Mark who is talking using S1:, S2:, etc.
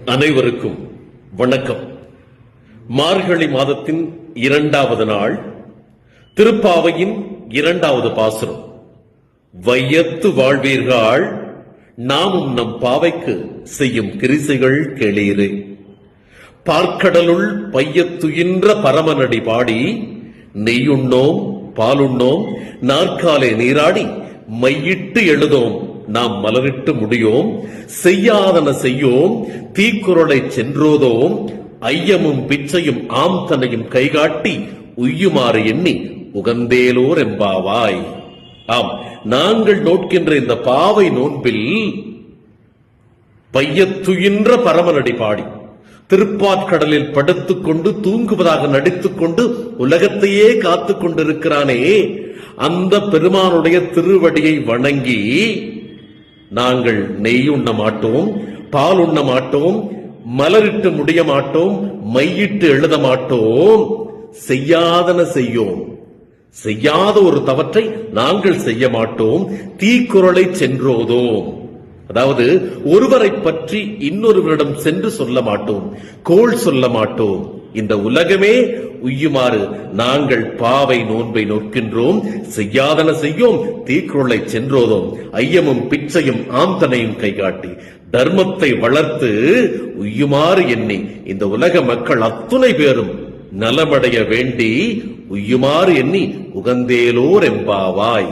S1: அனைவருக்கும் வணக்கம். மார்கழி மாதத்தின் 2வது நாள், திருப்பாவையின் 2வது பாசுரம். வையத்து வாழ்வீர்கள், நாமும் நம் பாவைக்கு செய்யும் கிரிசைகள் கேளீரே. பார்க்கடலுள் பையத்துயின்ற பரமனடி பாடி, நெய்யுண்ணோம் பாலுண்ணோம் நாற்காலே நீராடி, மையிட்டு எழுதோம் நாம் மலரிட்டு முடியோம், செய்யாதன செய்யோம் தீக்குறளை சென்றோதோம், ஐயமும் பிச்சையும் ஆம் தன்னையும் கைகாட்டி உய்யுமாறு எண்ணி உகந்தேலோர் எம்பாவாய். ஆம், நாங்கள் நோட்கின்ற இந்த பாவை நோன்பில் பையத்துயின்ற பரமனடி பாடி, திருப்பாற்கடலில் படுத்துக் கொண்டு தூங்குவதாக நடித்துக் கொண்டு உலகத்தையே காத்துக் கொண்டிருக்கிறானே, அந்த பெருமானுடைய திருவடியை வணங்கி நாங்கள் நெய் உண்ண மாட்டோம், பால் உண்ண மாட்டோம், மலரிட்டு முடிய மாட்டோம், மையிட்டு எழுத மாட்டோம், செய்யாதன செய்யோம், செய்யாத ஒரு தவற்றை நாங்கள் செய்ய மாட்டோம், தீக்குறளை சென்றோதோம். அதாவது ஒருவரை பற்றி இன்னொருவரிடம் சென்று சொல்ல மாட்டோம், கோள் சொல்ல மாட்டோம். இந்த உலகமே உய்யுமாறு நாங்கள் பாவை நோன்பை நோக்கின்றோம், செய்யாதன செய்யோம் தீக்குறளை சென்றோதோம், ஐயமும் பிச்சையும் ஆம்தனையும் கைகாட்டி தர்மத்தை வளர்த்து உய்யுமாறு எண்ணி இந்த உலக மக்கள் அத்துணை பேரும் நலமடைய வேண்டி உய்யுமாறு எண்ணி உகந்தேலோர் எம்பாவாய்.